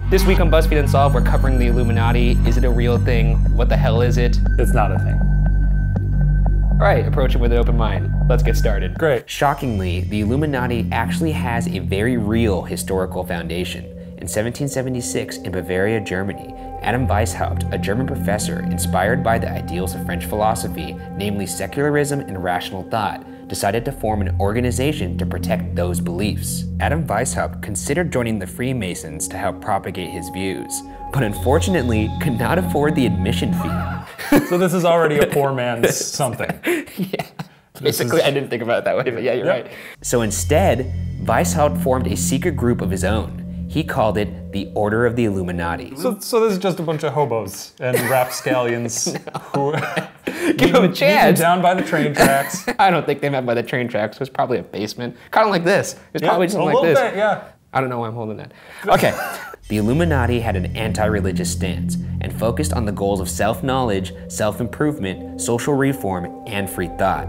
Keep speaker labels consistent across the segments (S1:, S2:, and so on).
S1: This week on BuzzFeed Unsolved, we're covering the Illuminati. Is it a real thing? What the hell is it?
S2: It's not a thing.
S1: All right, approach it with an open mind. Let's get started.
S2: Great.
S3: Shockingly, the Illuminati actually has a very real historical foundation. In 1776, in Bavaria, Germany, Adam Weishaupt, a German professor inspired by the ideals of French philosophy, namely secularism and rational thought, decided to form an organization to protect those beliefs. Adam Weishaupt considered joining the Freemasons to help propagate his views, but unfortunately could not afford the admission fee.
S2: So this is already a poor man's something.
S1: Yeah. Basically, I didn't think about it that way, but yeah, you're right.
S3: So instead, Weishaupt formed a secret group of his own. He called it the Order of the Illuminati.
S2: So this is just a bunch of hobos and rapscallions who
S1: Give them a chance.
S2: down by the train tracks.
S1: I don't think they met by the train tracks. It was probably a basement. Kind of like this. It was probably something like this.
S2: Bit, yeah.
S1: I don't know why I'm holding that. Okay.
S3: The Illuminati had an anti-religious stance and focused on the goals of self-knowledge, self-improvement, social reform, and free thought.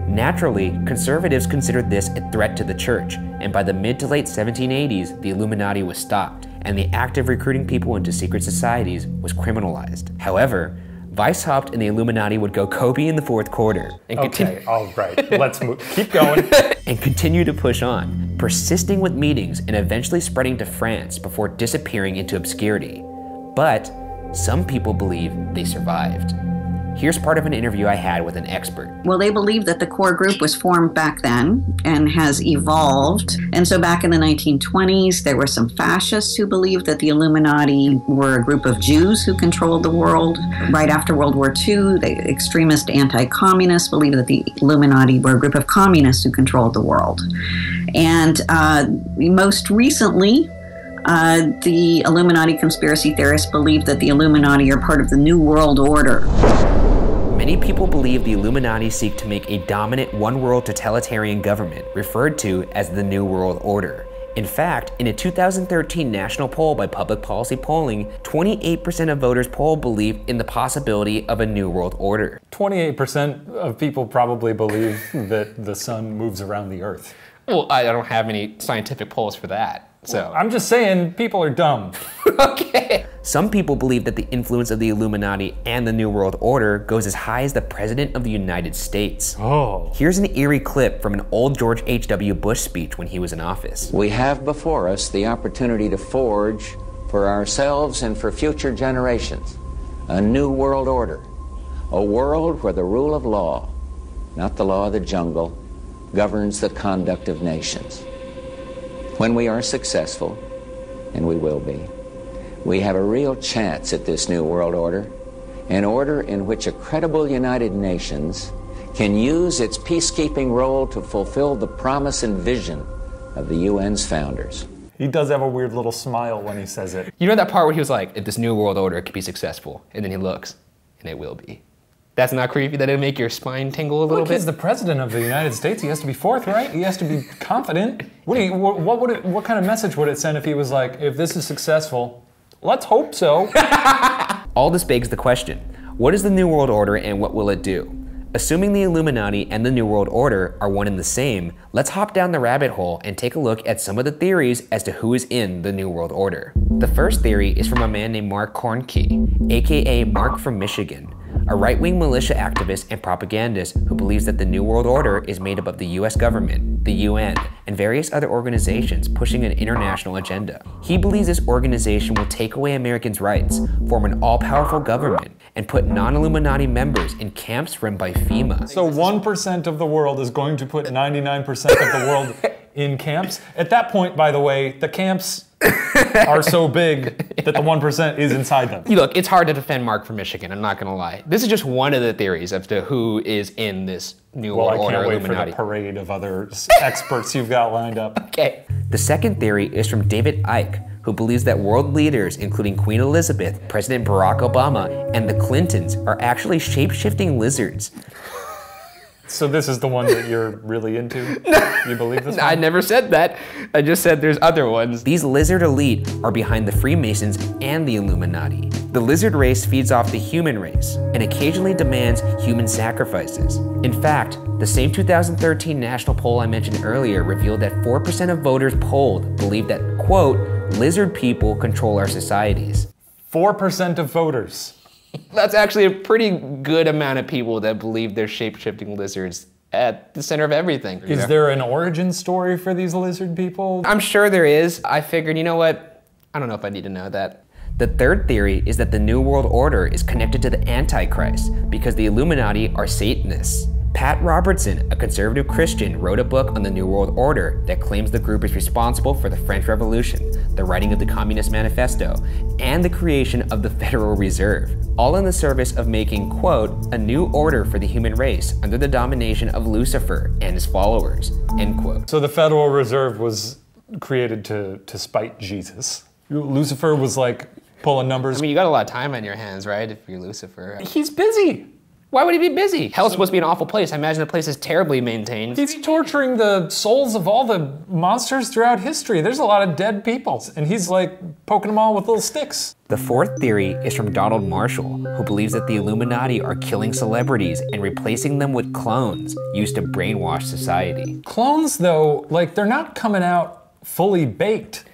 S3: Naturally, conservatives considered this a threat to the church, and by the mid to late 1780s, the Illuminati was stopped, and the act of recruiting people into secret societies was criminalized. However, Weishaupt and the Illuminati would go Kobe in the fourth quarter and
S2: Okay, all right, let's move. Keep going.
S3: and continue to push on, persisting with meetings and eventually spreading to France before disappearing into obscurity. But some people believe they survived. Here's part of an interview I had with an expert.
S4: Well, they believe that the core group was formed back then and has evolved. And so back in the 1920s, there were some fascists who believed that the Illuminati were a group of Jews who controlled the world. Right after World War II, the extremist anti-communists believed that the Illuminati were a group of communists who controlled the world. And most recently, the Illuminati conspiracy theorists believe that the Illuminati are part of the New World Order.
S3: Many people believe the Illuminati seek to make a dominant one-world totalitarian government, referred to as the New World Order. In fact, in a 2013 national poll by Public Policy Polling, 28% of voters polled believed in the possibility of a New World Order.
S2: 28% of people probably believe that the sun moves around the earth.
S1: Well, I don't have any scientific polls for that. So
S2: I'm just saying, people are dumb.
S1: Okay.
S3: Some people believe that the influence of the Illuminati and the New World Order goes as high as the President of the United States.
S2: Oh.
S3: Here's an eerie clip from an old George H.W. Bush speech when he was in office.
S5: We have before us the opportunity to forge for ourselves and for future generations a new world order, a world where the rule of law, not the law of the jungle, governs the conduct of nations. When we are successful, and we will be, we have a real chance at this new world order, an order in which a credible United Nations can use its peacekeeping role to fulfill the promise and vision of the UN's founders.
S2: He does have a weird little smile when he says it.
S1: You know that part where he was like, if this New World Order could be successful, and then he looks, and it will be. That's not creepy? That'll make your spine tingle a little bit?
S2: He's the president of the United States. He has to be forthright. He has to be confident. What kind of message would it send if he was like, if this is successful, let's hope so.
S3: All this begs the question, what is the New World Order and what will it do? Assuming the Illuminati and the New World Order are one and the same, let's hop down the rabbit hole and take a look at some of the theories as to who is in the New World Order. The first theory is from a man named Mark Kornke, aka Mark from Michigan, a right-wing militia activist and propagandist who believes that the New World Order is made up of the US government, the UN, and various other organizations pushing an international agenda. He believes this organization will take away Americans' rights, form an all-powerful government, and put non-Illuminati members in camps run by FEMA.
S2: So 1% of the world is going to put 99% of the world in camps? At that point, by the way, the camps are so big that the 1% is inside them.
S1: Look, it's hard to defend Mark from Michigan, I'm not gonna lie. This is just one of the theories as to who is in this New World Order
S2: Illuminati.
S1: Illuminati.
S2: For the parade of other experts you've got lined up.
S1: Okay.
S3: The second theory is from David Icke, who believes that world leaders, including Queen Elizabeth, President Barack Obama, and the Clintons are actually shape-shifting lizards.
S2: So this is the one that you're really into? You believe this one?
S1: I never said that. I just said there's other ones.
S3: These lizard elite are behind the Freemasons and the Illuminati. The lizard race feeds off the human race and occasionally demands human sacrifices. In fact, the same 2013 national poll I mentioned earlier revealed that 4% of voters polled believe that, quote, lizard people control our societies.
S2: 4% of voters.
S1: That's actually a pretty good amount of people that believe they're shape-shifting lizards at the center of everything.
S2: Is there an origin story for these lizard people?
S1: I'm sure there is. I figured, you know what? I don't know if I need to know that.
S3: The third theory is that the New World Order is connected to the Antichrist because the Illuminati are Satanists. Pat Robertson, a conservative Christian, wrote a book on the New World Order that claims the group is responsible for the French Revolution, the writing of the Communist Manifesto, and the creation of the Federal Reserve, all in the service of making, quote, a new order for the human race under the domination of Lucifer and his followers, end quote.
S2: So the Federal Reserve was created to spite Jesus. Lucifer was like pulling numbers.
S1: I mean, you got a lot of time on your hands, right, if you're Lucifer.
S2: He's busy.
S1: Why would he be busy? Hell's supposed to be an awful place. I imagine the place is terribly maintained.
S2: He's torturing the souls of all the monsters throughout history. There's a lot of dead people, and he's like poking them all with little sticks.
S3: The fourth theory is from Donald Marshall, who believes that the Illuminati are killing celebrities and replacing them with clones used to brainwash society.
S2: Clones, though, like they're not coming out fully baked.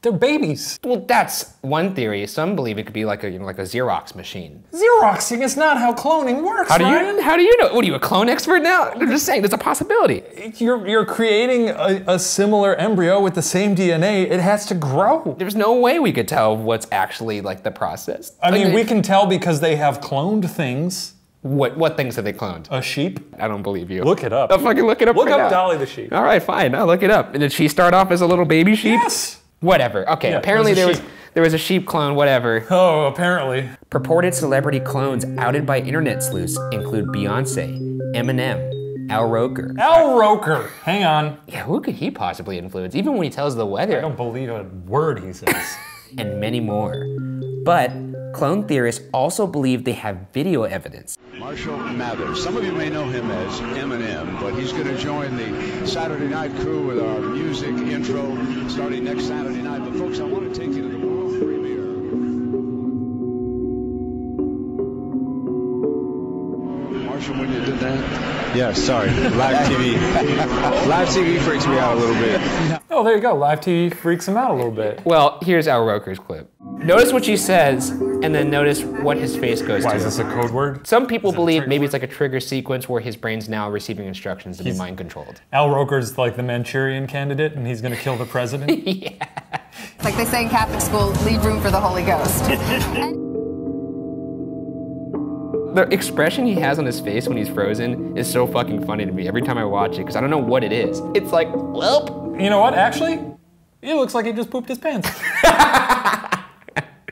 S2: They're babies.
S1: Well, that's one theory. Some believe it could be like a, like a Xerox machine.
S2: Xeroxing is not how cloning works,
S1: How do
S2: Ryan.
S1: you know? What are you, a clone expert now? I'm just saying, there's a possibility.
S2: You're creating a similar embryo with the same DNA. It has to grow.
S1: There's no way we could tell what's actually like the process.
S2: I mean,
S1: Like,
S2: we can tell because they have cloned things.
S1: What things have they cloned?
S2: A sheep.
S1: I don't believe you.
S2: Look it up.
S1: I'll fucking look it up.
S2: Look
S1: right
S2: up
S1: now.
S2: Dolly the sheep.
S1: All right, fine. I'll look it up. And did she start off as a little baby sheep?
S2: Yes.
S1: Whatever. Okay.
S2: Yeah,
S1: apparently
S2: there was a
S1: there was a sheep clone. Whatever.
S2: Oh, apparently.
S3: Purported celebrity clones outed by internet sleuths include Beyonce, Eminem, Al Roker.
S2: Al Roker. Hang on.
S1: Yeah. Who could he possibly influence? Even when he tells the weather.
S2: I don't believe a word he says.
S3: And many more. But clone theorists also believe they have video evidence.
S6: Marshall Mathers. Some of you may know him as Eminem, but he's going to join the Saturday Night Crew with our music intro starting next Saturday night. But folks, I want to take you to the world premiere. Marshall, when you did that? Yeah, sorry. Live TV. Live TV freaks me out a little bit.
S2: Oh, there you go. Live TV freaks him out a little bit.
S1: Well, here's Al Roker's clip. Notice what she says, and then notice what his face goes
S2: Why,
S1: to.
S2: is this a code word?
S1: Some people believe maybe it's like a trigger sequence where his brain's now receiving instructions to be mind controlled.
S2: Al Roker's like the Manchurian candidate, and he's going to kill the president?
S7: Like they say in Catholic school, leave room for the Holy Ghost.
S1: The expression he has on his face when he's frozen is so fucking funny to me every time I watch it, because I don't know what it is. It's like, welp.
S2: You know what, actually? It looks like he just pooped his pants.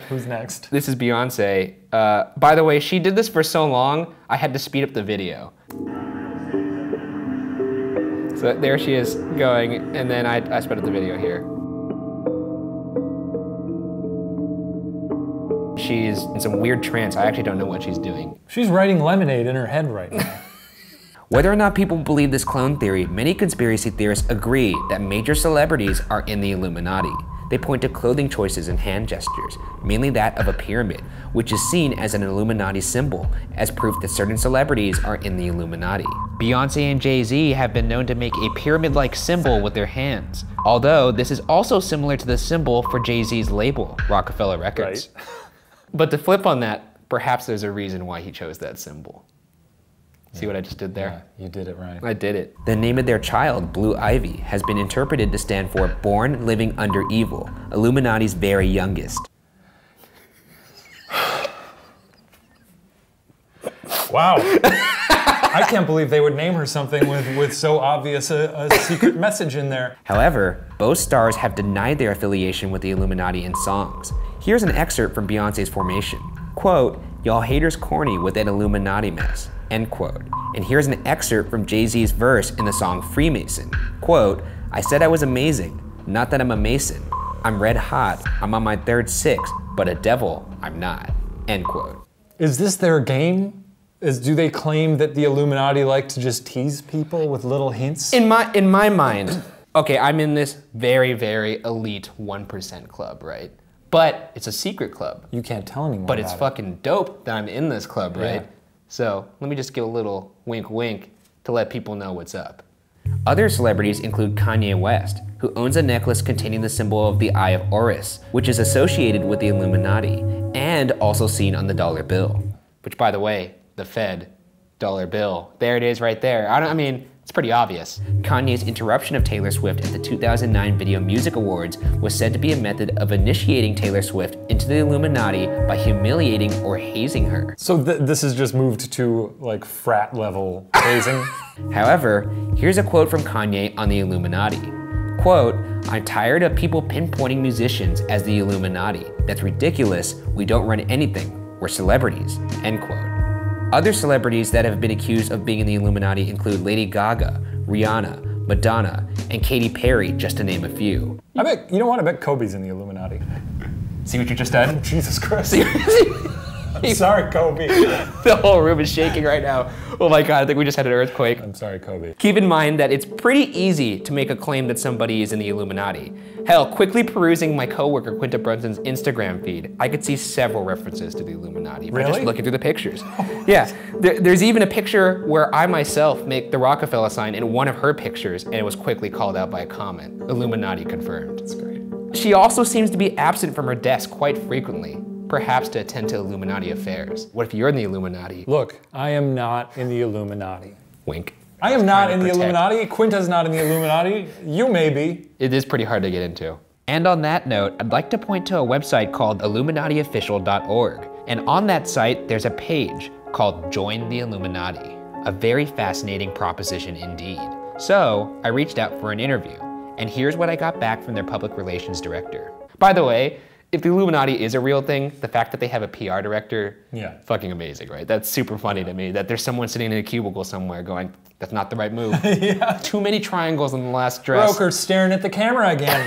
S2: Who's next?
S1: This is Beyonce. By the way, she did this for so long, I had to speed up the video. So there she is going, and then I sped up the video here. She's in some weird trance. I actually don't know what she's doing.
S2: She's writing lemonade in her head right now.
S3: Whether or not people believe this clone theory, many conspiracy theorists agree that major celebrities are in the Illuminati. They point to clothing choices and hand gestures, mainly that of a pyramid, which is seen as an Illuminati symbol, as proof that certain celebrities are in the Illuminati. Beyonce and Jay-Z have been known to make a pyramid-like symbol with their hands, although this is also similar to the symbol for Jay-Z's label, Rockefeller Records.
S2: Right.
S1: But to flip on that, perhaps there's a reason why he chose that symbol. See what I just did there?
S2: Yeah, you did it right.
S1: I did it.
S3: The name of their child, Blue Ivy, has been interpreted to stand for Born Living Under Evil, Illuminati's very youngest.
S2: Wow. I can't believe they would name her something with so obvious a secret message in there.
S3: However, both stars have denied their affiliation with the Illuminati in songs. Here's an excerpt from Beyonce's Formation. Quote, "Y'all haters corny with that Illuminati mess." End quote. And here's an excerpt from Jay-Z's verse in the song Freemason. Quote, "I said I was amazing, not that I'm a Mason. I'm red hot, I'm on my third six, but a devil, I'm not." End quote.
S2: Is this their game? Do they claim that the Illuminati like to just tease people with little hints?
S1: In my mind, okay, I'm in this very, very elite 1% club, right? But it's a secret club.
S2: You can't tell anyone
S1: But it's
S2: about
S1: fucking dope that I'm in this club, right?
S2: Yeah.
S1: So let me just give a little wink wink to let people know what's up.
S3: Other celebrities include Kanye West, who owns a necklace containing the symbol of the Eye of Horus, which is associated with the Illuminati, and also seen on the dollar bill.
S1: Which, by the way, the Fed, dollar bill, there it is right there. I mean, it's pretty obvious.
S3: Kanye's interruption of Taylor Swift at the 2009 Video Music Awards was said to be a method of initiating Taylor Swift into the Illuminati by humiliating or hazing her.
S2: So this has just moved to like frat level hazing.
S3: However, here's a quote from Kanye on the Illuminati. Quote, "I'm tired of people pinpointing musicians as the Illuminati. That's ridiculous. We don't run anything. We're celebrities." End quote. Other celebrities that have been accused of being in the Illuminati include Lady Gaga, Rihanna, Madonna, and Katy Perry, just to name a few.
S2: I bet, you know what? I bet Kobe's in the Illuminati.
S1: See what you just did?
S2: Jesus Christ. I'm sorry, Kobe.
S1: The whole room is shaking right now. Oh my God, I think we just had an earthquake.
S2: I'm sorry, Kobe.
S1: Keep in mind that it's pretty easy to make a claim that somebody is in the Illuminati. Hell, quickly perusing my coworker Quinta Brunson's Instagram feed, I could see several references to the Illuminati by just
S2: Really?
S1: looking through the pictures. Yeah, there's even a picture where I myself make the Rockefeller sign in one of her pictures, and it was quickly called out by a comment. Illuminati confirmed.
S2: That's great.
S1: She also seems to be absent from her desk quite frequently, perhaps to attend to Illuminati affairs. What if you're in the Illuminati?
S2: Look, I am not in the Illuminati.
S1: Wink.
S2: I am not in the
S1: protect.
S2: Illuminati. Quinta's not in the Illuminati. You may be.
S1: It is pretty hard to get into.
S3: And on that note, I'd like to point to a website called illuminatiofficial.org. And on that site, there's a page called Join the Illuminati. A very fascinating proposition indeed. So I reached out for an interview, and here's what I got back from their public relations director.
S1: By the way, if the Illuminati is a real thing, the fact that they have a PR director,
S2: Yeah.
S1: fucking amazing, right? That's super funny to me, that there's someone sitting in a cubicle somewhere going, that's not the right move.
S2: Yeah.
S1: Too many triangles in the last dress.
S2: Roker's staring at the camera again.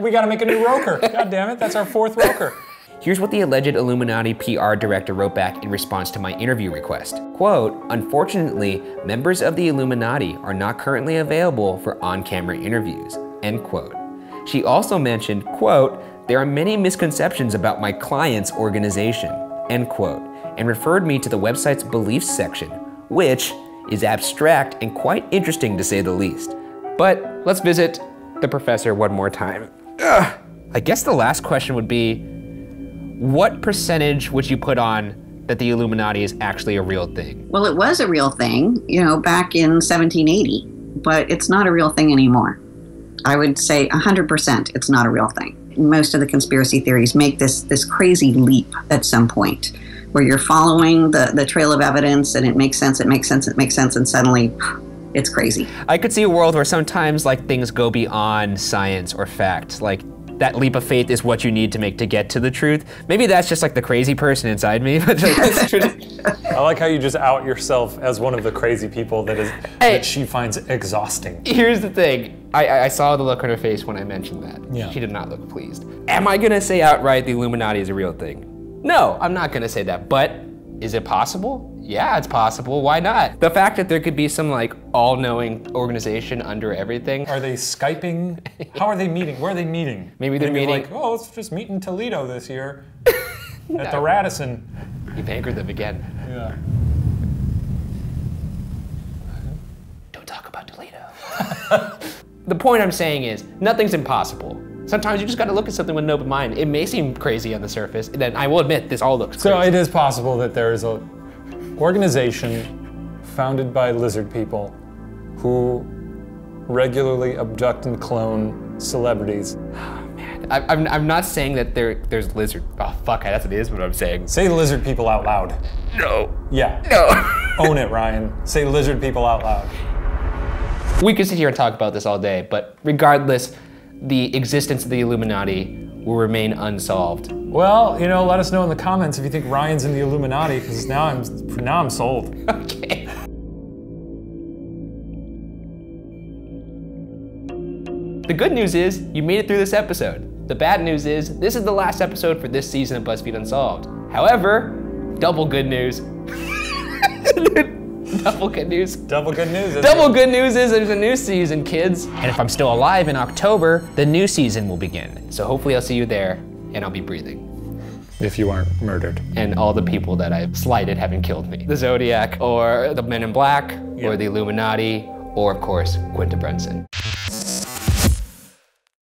S2: we gotta make a new Roker. God damn it, that's our fourth Roker.
S3: Here's what the alleged Illuminati PR director wrote back in response to my interview request. Quote, "Unfortunately, members of the Illuminati are not currently available for on-camera interviews." End quote. She also mentioned, quote, "There are many misconceptions about my client's organization," end quote, and referred me to the website's beliefs section, which is abstract and quite interesting to say the least.
S1: But let's visit the professor one more time. Ugh. I guess the last question would be, what percentage would you put on that the Illuminati is actually a real thing?
S4: Well, it was a real thing, back in 1780, but it's not a real thing anymore. I would say 100% it's not a real thing. Most of the conspiracy theories make this crazy leap at some point where you're following the trail of evidence and it makes sense, and suddenly it's crazy.
S1: I could see a world where sometimes like things go beyond science or fact. Like that leap of faith is what you need to get to the truth. Maybe that's just like the crazy person inside me, but it's true.
S2: I like how you just out yourself as one of the crazy people that she finds exhausting.
S1: Here's the thing. I saw the look on her face when I mentioned that.
S2: Yeah.
S1: She did not look pleased. Am I gonna say outright the Illuminati is a real thing? No, I'm not gonna say that, but is it possible? Yeah, it's possible, why not? The fact that there could be some like all-knowing organization under everything.
S2: Are they Skyping? How are they meeting? Where are they meeting?
S1: Maybe they're meeting-
S2: like, oh, let's just meet in Toledo this year at the Radisson.
S1: You've angered them again.
S2: Yeah.
S1: Don't talk about Toledo. The point I'm saying is, nothing's impossible. Sometimes you just gotta look at something with an open mind. It may seem crazy on the surface, and then I will admit, this all looks
S2: So
S1: crazy.
S2: it is possible that there is a organization founded by lizard people who regularly abduct and clone celebrities.
S1: I'm not saying that there's lizard. Oh fuck, that's what it is. What I'm saying.
S2: Say lizard people out loud.
S1: No.
S2: Yeah.
S1: No.
S2: Own it, Ryan. Say lizard people out loud.
S1: We could sit here and talk about this all day, but regardless, the existence of the Illuminati will remain unsolved.
S2: Well, let us know in the comments if you think Ryan's in the Illuminati, because now I'm sold.
S1: Okay. The good news is you made it through this episode. The bad news is this is the last episode for this season of BuzzFeed Unsolved. However, double good news. Double good news.
S2: Double good news.
S1: Double good news is there's a new season, kids.
S3: And if I'm still alive in October, the new season will begin.
S1: So hopefully I'll see you there, and I'll be breathing.
S2: If you aren't murdered.
S1: And all the people that I've slighted having killed me. The Zodiac, or the Men in Black, or the Illuminati, or of course, Quinta Brunson.